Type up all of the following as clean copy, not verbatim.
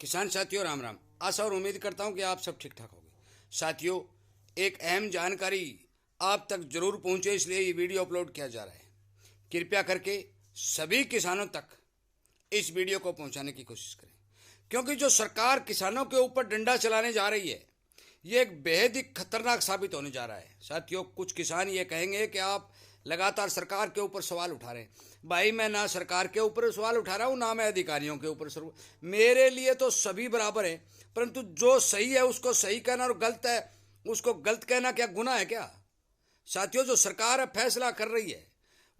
किसान साथियों राम राम। आशा और उम्मीद करता हूं कि आप सब ठीक ठाक होंगे। साथियों, एक अहम जानकारी आप तक जरूर पहुंचे, इसलिए ये वीडियो अपलोड किया जा रहा है। कृपया करके सभी किसानों तक इस वीडियो को पहुंचाने की कोशिश करें, क्योंकि जो सरकार किसानों के ऊपर डंडा चलाने जा रही है ये एक बेहद ही खतरनाक साबित होने जा रहा है। साथियों, कुछ किसान ये कहेंगे कि आप लगातार सरकार के ऊपर सवाल उठा रहे हैं। भाई, मैं ना सरकार के ऊपर सवाल उठा रहा हूँ ना मैं अधिकारियों के ऊपर मेरे लिए तो सभी बराबर हैं, परंतु जो सही है उसको सही कहना और गलत है उसको गलत कहना क्या गुनाह है क्या? साथियों, जो सरकार अब फैसला कर रही है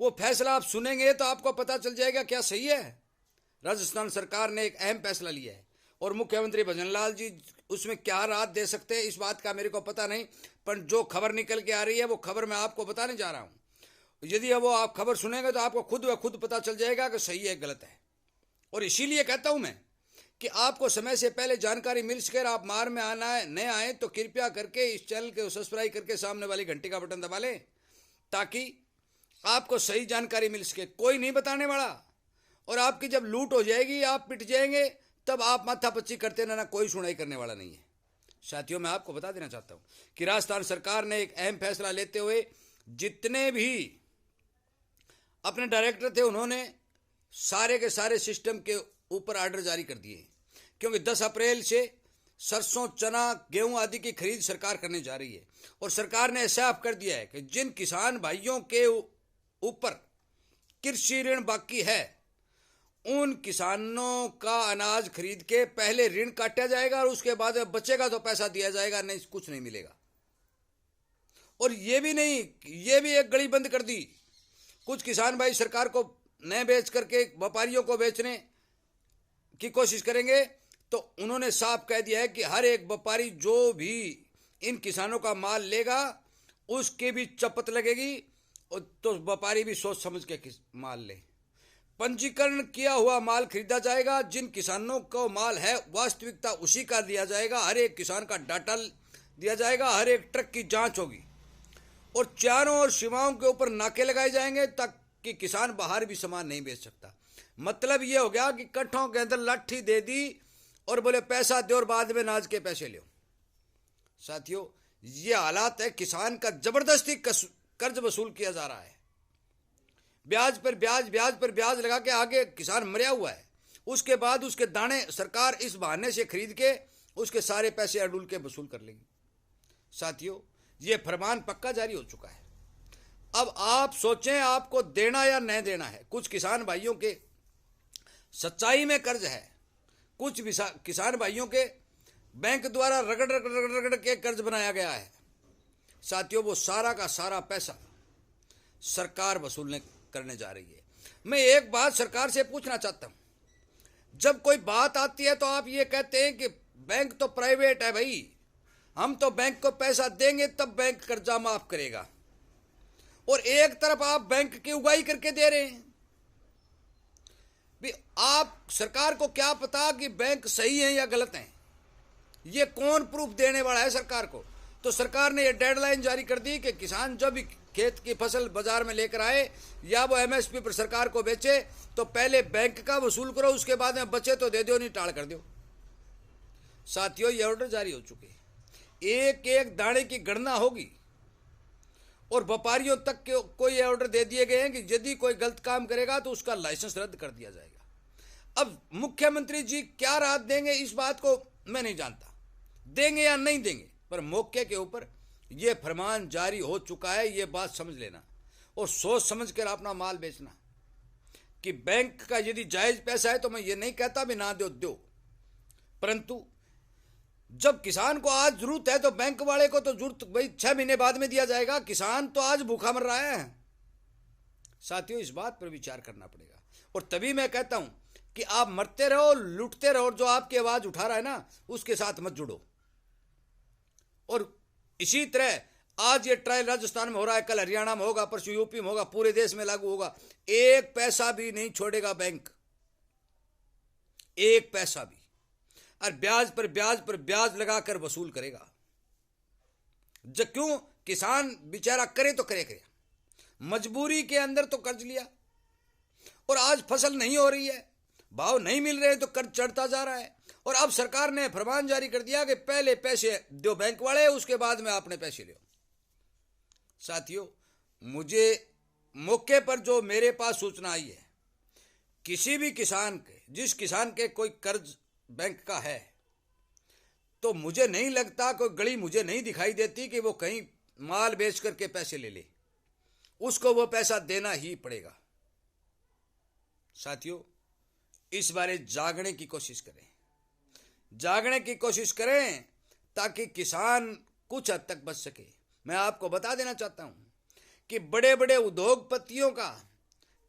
वो फैसला आप सुनेंगे तो आपको पता चल जाएगा क्या सही है। राजस्थान सरकार ने एक अहम फैसला लिया है और मुख्यमंत्री भजनलाल जी उसमें क्या राहत दे सकते हैं इस बात का मेरे को पता नहीं, पर जो खबर निकल के आ रही है वो खबर मैं आपको बताने जा रहा हूँ। यदि वो आप खबर सुनेंगे तो आपको खुद व खुद पता चल जाएगा कि सही है गलत है। और इसीलिए कहता हूँ मैं कि आपको समय से पहले जानकारी मिल सके। आप मार में आना है नए आए तो कृपया करके इस चैनल के सब्सक्राइब करके सामने वाली घंटी का बटन दबा लें, ताकि आपको सही जानकारी मिल सके। कोई नहीं बताने वाला, और आपकी जब लूट हो जाएगी आप पिट जाएंगे तब आप माथापच्ची करते रहना, कोई सुनाई करने वाला नहीं है। साथियों, मैं आपको बता देना चाहता हूं कि राजस्थान सरकार ने एक अहम फैसला लेते हुए जितने भी अपने डायरेक्टर थे उन्होंने सारे के सारे सिस्टम के ऊपर आर्डर जारी कर दिए, क्योंकि 10 अप्रैल से सरसों, चना, गेहूं आदि की खरीद सरकार करने जा रही है। और सरकार ने साफ कर दिया है कि जिन किसान भाइयों के ऊपर कृषि ऋण बाकी है उन किसानों का अनाज खरीद के पहले ऋण काटा जाएगा और उसके बाद बचेगा तो पैसा दिया जाएगा, नहीं कुछ नहीं मिलेगा। और ये भी नहीं, ये भी एक गली बंद कर दी। कुछ किसान भाई सरकार को न बेच करके व्यापारियों को बेचने की कोशिश करेंगे, तो उन्होंने साफ कह दिया है कि हर एक व्यापारी जो भी इन किसानों का माल लेगा उसके भी चपत लगेगी, और तो व्यापारी भी सोच समझ के माल ले। पंजीकरण किया हुआ माल खरीदा जाएगा। जिन किसानों को माल है वास्तविकता उसी का दिया जाएगा। हर एक किसान का डाटा दिया जाएगा, हर एक ट्रक की जांच होगी और चारों ओर सीमाओं के ऊपर नाके लगाए जाएंगे ताकि किसान बाहर भी सामान नहीं बेच सकता। मतलब ये हो गया कि कट्ठों के अंदर लाठी दे दी और बोले पैसा दो और बाद में नाज के पैसे लो। साथियों, ये हालात है, किसान का जबरदस्ती कर्ज वसूल किया जा रहा है। ब्याज पर ब्याज, ब्याज पर ब्याज लगा के आगे किसान मरिया हुआ है। उसके बाद उसके दाने सरकार इस बहाने से खरीद के उसके सारे पैसे अडूल के वसूल कर लेगी। साथियों, ये फरमान पक्का जारी हो चुका है। अब आप सोचें आपको देना या नहीं देना है। कुछ किसान भाइयों के सच्चाई में कर्ज है, कुछ किसान भाइयों के बैंक द्वारा रगड़ रगड़ रगड़ रगड़ के कर्ज बनाया गया है। साथियों, वो सारा का सारा पैसा सरकार वसूलने करने जा रही है। मैं एक बात सरकार से पूछना चाहता हूं, जब कोई बात आती है तो आप ये कहते हैं कि बैंक तो प्राइवेट है भाई, हम तो बैंक को पैसा देंगे तब बैंक कर्जा माफ करेगा, और एक तरफ आप बैंक की उगाही करके दे रहे हैं। भी आप सरकार को क्या पता कि बैंक सही है या गलत है? ये कौन प्रूफ देने वाला है सरकार को? तो सरकार ने ये डेडलाइन जारी कर दी कि किसान जब भी खेत की फसल बाजार में लेकर आए या वो एमएसपी पर सरकार को बेचे तो पहले बैंक का वसूल करो, उसके बाद में बचे तो दे दो, नहीं टाल कर दो। साथियों, ये ऑर्डर जारी हो चुके हैं। एक एक दाने की गणना होगी और व्यापारियों तक के कोई ऑर्डर दे दिए गए हैं कि यदि कोई गलत काम करेगा तो उसका लाइसेंस रद्द कर दिया जाएगा। अब मुख्यमंत्री जी क्या राहत देंगे इस बात को मैं नहीं जानता, देंगे या नहीं देंगे, पर मौके के ऊपर यह फरमान जारी हो चुका है। यह बात समझ लेना और सोच समझ कर अपना माल बेचना। कि बैंक का यदि जायज पैसा है तो मैं ये नहीं कहता भी ना दो, परंतु जब किसान को आज जरूरत है तो बैंक वाले को तो जरूरत भाई 6 महीने बाद में दिया जाएगा। किसान तो आज भूखा मर रहा है। साथियों, इस बात पर विचार करना पड़ेगा। और तभी मैं कहता हूं कि आप मरते रहो, लूटते रहो, जो आपकी आवाज उठा रहा है ना उसके साथ मत जुड़ो। और इसी तरह आज ये ट्रायल राजस्थान में हो रहा है, कल हरियाणा में होगा, परसों यूपी में होगा, पूरे देश में लागू होगा। एक पैसा भी नहीं छोड़ेगा बैंक, एक पैसा भी, और ब्याज पर ब्याज पर ब्याज लगाकर वसूल करेगा। क्यों? किसान बेचारा करे तो करे, मजबूरी के अंदर तो कर्ज लिया और आज फसल नहीं हो रही है, भाव नहीं मिल रहे तो कर्ज चढ़ता जा रहा है और अब सरकार ने फरमान जारी कर दिया कि पहले पैसे दो बैंक वाले, उसके बाद में आपने पैसे लो। साथियों, मुझे मौके पर जो मेरे पास सूचना आई है, किसी भी किसान के, जिस किसान के कोई कर्ज बैंक का है, तो मुझे नहीं लगता, कोई गली मुझे नहीं दिखाई देती कि वो कहीं माल बेच करके पैसे ले ले, उसको वो पैसा देना ही पड़ेगा। साथियों, इस बारे जागने की कोशिश करें, जागने की कोशिश करें ताकि किसान कुछ हद तक बच सके। मैं आपको बता देना चाहता हूं कि बड़े बड़े उद्योगपतियों का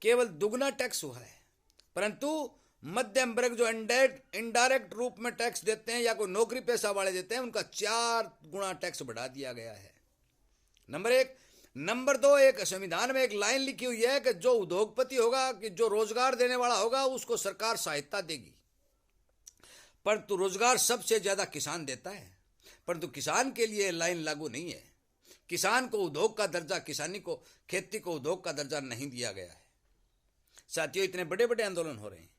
केवल दुगना टैक्स हुआ है, परंतु मध्यम वर्ग जो इनडायरेक्ट रूप में टैक्स देते हैं या कोई नौकरी पेशा वाले देते हैं, उनका 4 गुना टैक्स बढ़ा दिया गया है। नंबर 1। नंबर 2, एक संविधान में एक लाइन लिखी हुई है कि जो उद्योगपति होगा, कि जो रोजगार देने वाला होगा, उसको सरकार सहायता देगी, परंतु रोजगार सबसे ज्यादा किसान देता है। परंतु किसान के लिए लाइन लागू नहीं है। किसान को उद्योग का दर्जा, किसानी को, खेती को उद्योग का दर्जा नहीं दिया गया है। साथियों, इतने बड़े बड़े आंदोलन हो रहे हैं,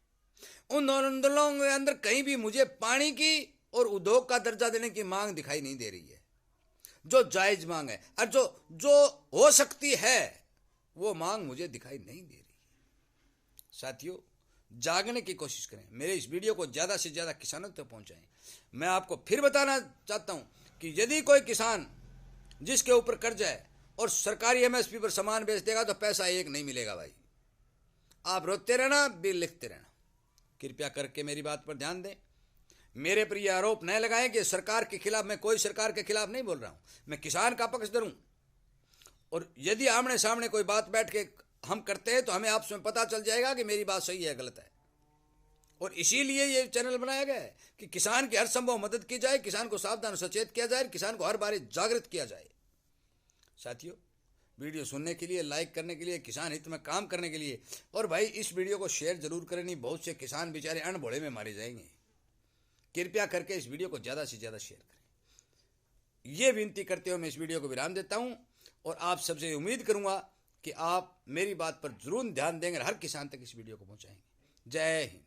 उन आंदोलनों के अंदर कहीं भी मुझे पानी की और उद्योग का दर्जा देने की मांग दिखाई नहीं दे रही है, जो जायज मांग है और जो हो सकती है वो मांग मुझे दिखाई नहीं दे रही है। साथियों, जागने की कोशिश करें, मेरे इस वीडियो को ज्यादा से ज्यादा किसानों तक पहुंचाएं। मैं आपको फिर बताना चाहता हूं कि यदि कोई किसान जिसके ऊपर कर्ज है और सरकारी एमएसपी पर सामान बेच देगा तो पैसा एक नहीं मिलेगा भाई। आप रोते रहना, बिल लिखते रहना। कृपया करके मेरी बात पर ध्यान दें। मेरे पर यह आरोप न लगाएं कि सरकार के खिलाफ, मैं कोई सरकार के खिलाफ नहीं बोल रहा हूं, मैं किसान का पक्षधर हूं। और यदि आमने सामने कोई बात बैठ के हम करते हैं तो हमें आपस में पता चल जाएगा कि मेरी बात सही है गलत है। और इसीलिए ये चैनल बनाया गया है कि किसान की हर संभव मदद की जाए, किसान को सावधान सचेत किया जाए, किसान को हर बार जागृत किया जाए। साथियों, वीडियो सुनने के लिए, लाइक करने के लिए, किसान हित में काम करने के लिए, और भाई इस वीडियो को शेयर जरूर करें, नहीं बहुत से किसान बेचारे अनभोले में मारे जाएंगे। कृपया करके इस वीडियो को ज़्यादा से ज़्यादा शेयर करें। ये विनती करते हुए मैं इस वीडियो को विराम देता हूं और आप सबसे उम्मीद करूंगा कि आप मेरी बात पर जरूर ध्यान देंगे और हर किसान तक इस वीडियो को पहुंचाएंगे। जय हिंद।